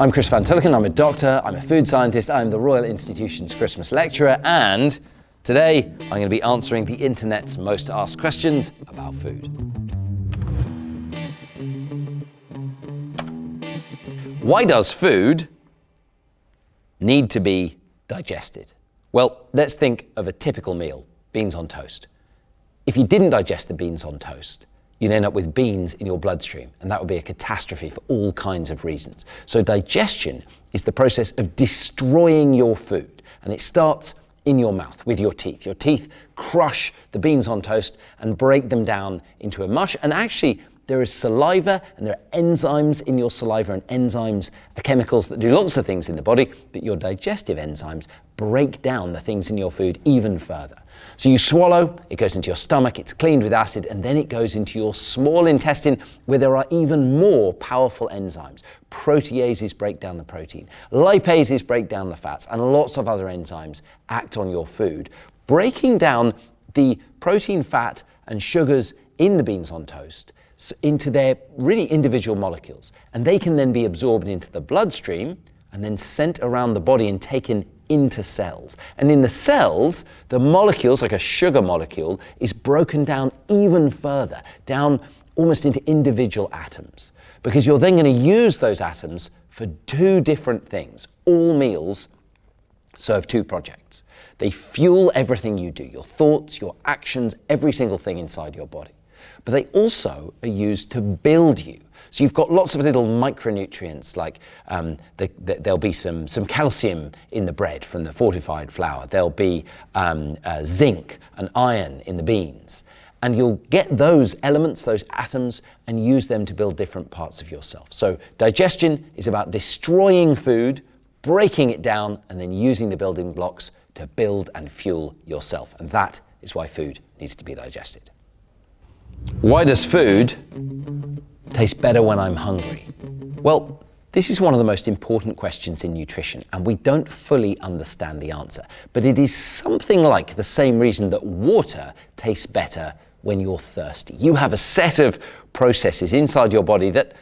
I'm Chris van Tulleken, I'm a doctor, I'm a food scientist, I'm the Royal Institution's Christmas lecturer, and today I'm going to be answering the internet's most asked questions about food. Why does food need to be digested? Well, let's think of a typical meal, beans on toast. If you didn't digest the beans on toast, you'd end up with beans in your bloodstream, and that would be a catastrophe for all kinds of reasons. So digestion is the process of destroying your food, and it starts in your mouth with your teeth. Your teeth crush the beans on toast and break them down into a mush, and actually there is saliva and there are enzymes in your saliva, and enzymes are chemicals that do lots of things in the body, but your digestive enzymes break down the things in your food even further. So you swallow, it goes into your stomach, it's cleaned with acid, and then it goes into your small intestine where there are even more powerful enzymes. Proteases break down the protein, lipases break down the fats, and lots of other enzymes act on your food, breaking down the protein, fat, and sugars in the beans on toast into their really individual molecules. And they can then be absorbed into the bloodstream and then sent around the body and taken into cells. And in the cells, the molecules, like a sugar molecule, is broken down even further, down almost into individual atoms. Because you're then going to use those atoms for two different things. All meals serve two projects. They fuel everything you do, your thoughts, your actions, every single thing inside your body. But they also are used to build you. So you've got lots of little micronutrients, like there'll be some calcium in the bread from the fortified flour. There'll be zinc and iron in the beans. And you'll get those elements, those atoms, and use them to build different parts of yourself. So digestion is about destroying food, breaking it down, and then using the building blocks to build and fuel yourself. And that is why food needs to be digested. Why does food taste better when I'm hungry? Well, this is one of the most important questions in nutrition, and we don't fully understand the answer. But it is something like the same reason that water tastes better when you're thirsty. You have a set of processes inside your body that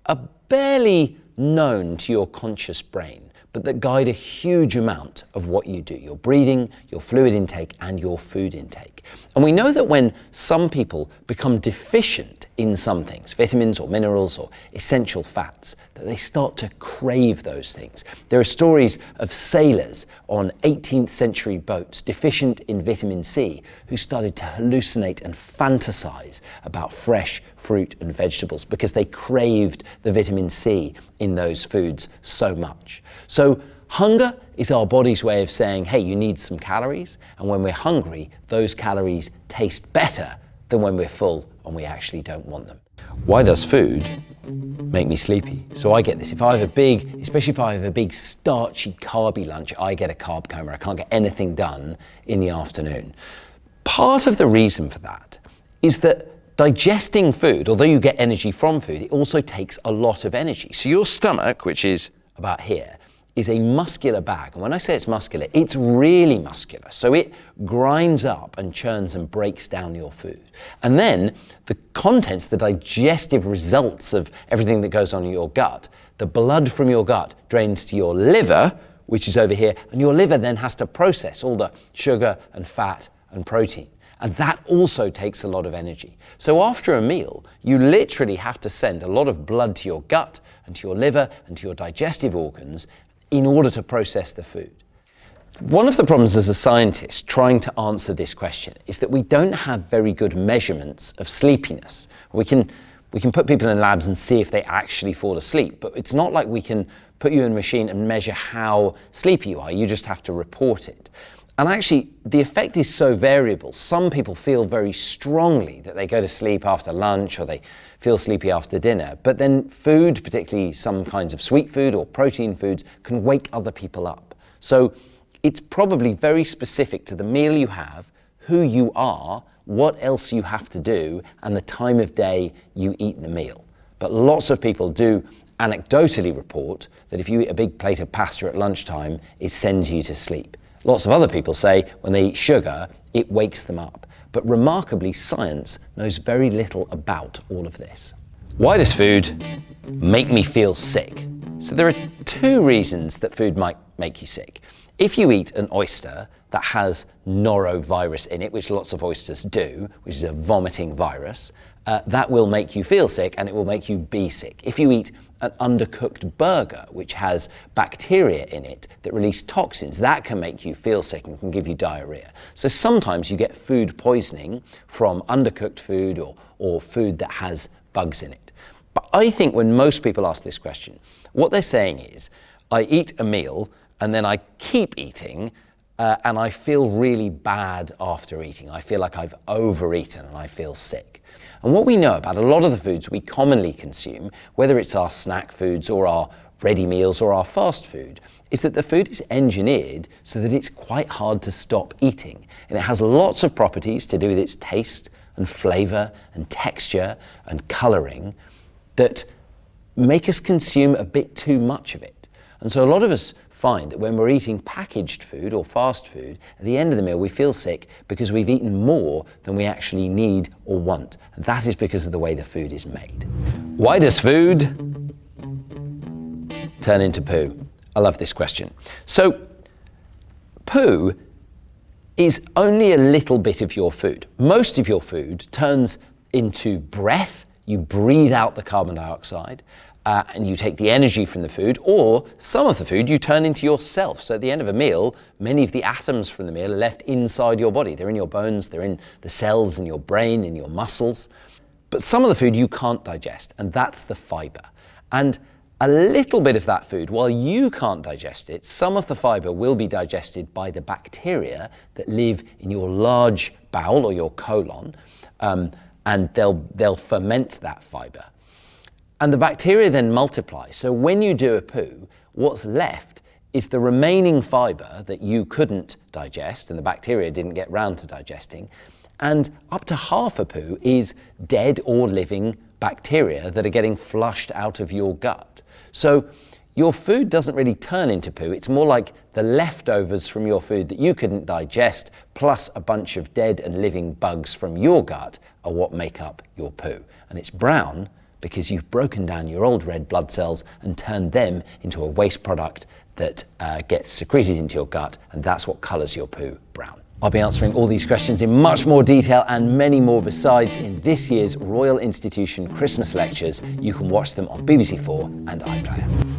are barely known to your conscious brain, but that guide a huge amount of what you do, your breathing, your fluid intake, and your food intake. And we know that when some people become deficient in some things, vitamins or minerals or essential fats, that they start to crave those things. There are stories of sailors on 18th century boats deficient in vitamin C who started to hallucinate and fantasize about fresh fruit and vegetables because they craved the vitamin C in those foods so much. So hunger is our body's way of saying, hey, you need some calories, and when we're hungry, those calories taste better than when we're full and we actually don't want them. Why does food make me sleepy? So I get this. Especially if I have a big starchy, carby lunch, I get a carb coma. I can't get anything done in the afternoon. Part of the reason for that is that digesting food, although you get energy from food, it also takes a lot of energy. So your stomach, which is about here, is a muscular bag. And when I say it's muscular, it's really muscular. So it grinds up and churns and breaks down your food. And then the contents, the digestive results of everything that goes on in your gut, the blood from your gut drains to your liver, which is over here, and your liver then has to process all the sugar and fat and protein. And that also takes a lot of energy. So after a meal, you literally have to send a lot of blood to your gut and to your liver and to your digestive organs in order to process the food. One of the problems as a scientist trying to answer this question is that we don't have very good measurements of sleepiness. We can put people in labs and see if they actually fall asleep, but it's not like we can put you in a machine and measure how sleepy you are. You just have to report it. And actually, the effect is so variable. Some people feel very strongly that they go to sleep after lunch or they feel sleepy after dinner. But then food, particularly some kinds of sweet food or protein foods, can wake other people up. So it's probably very specific to the meal you have, who you are, what else you have to do, and the time of day you eat the meal. But lots of people do anecdotally report that if you eat a big plate of pasta at lunchtime, it sends you to sleep. Lots of other people say when they eat sugar, it wakes them up. But remarkably, science knows very little about all of this. Why does food make me feel sick? So there are two reasons that food might make you sick. If you eat an oyster that has norovirus in it, which lots of oysters do, which is a vomiting virus, that will make you feel sick and it will make you be sick. If you eat an undercooked burger, which has bacteria in it that release toxins, that can make you feel sick and can give you diarrhea. So sometimes you get food poisoning from undercooked food or food that has bugs in it. But I think when most people ask this question, what they're saying is, I eat a meal and then I keep eating and I feel really bad after eating. I feel like I've overeaten and I feel sick. And what we know about a lot of the foods we commonly consume, whether it's our snack foods or our ready meals or our fast food, is that the food is engineered so that it's quite hard to stop eating. And it has lots of properties to do with its taste and flavor and texture and coloring that make us consume a bit too much of it. And so a lot of us find that when we're eating packaged food or fast food, at the end of the meal we feel sick because we've eaten more than we actually need or want. And that is because of the way the food is made. Why does food turn into poo? I love this question. So, poo is only a little bit of your food. Most of your food turns into breath. You breathe out the carbon dioxide and you take the energy from the food, or some of the food you turn into yourself. So at the end of a meal, many of the atoms from the meal are left inside your body. They're in your bones, they're in the cells in your brain, in your muscles. But some of the food you can't digest, and that's the fiber. And a little bit of that food, while you can't digest it, some of the fiber will be digested by the bacteria that live in your large bowel or your colon, and they'll ferment that fiber. And the bacteria then multiply. So when you do a poo, what's left is the remaining fiber that you couldn't digest and the bacteria didn't get round to digesting. And up to half a poo is dead or living bacteria that are getting flushed out of your gut. So your food doesn't really turn into poo. It's more like the leftovers from your food that you couldn't digest, plus a bunch of dead and living bugs from your gut are what make up your poo. And it's brown because you've broken down your old red blood cells and turned them into a waste product that gets secreted into your gut, and that's what colours your poo brown. I'll be answering all these questions in much more detail and many more besides in this year's Royal Institution Christmas lectures. You can watch them on BBC4 and iPlayer.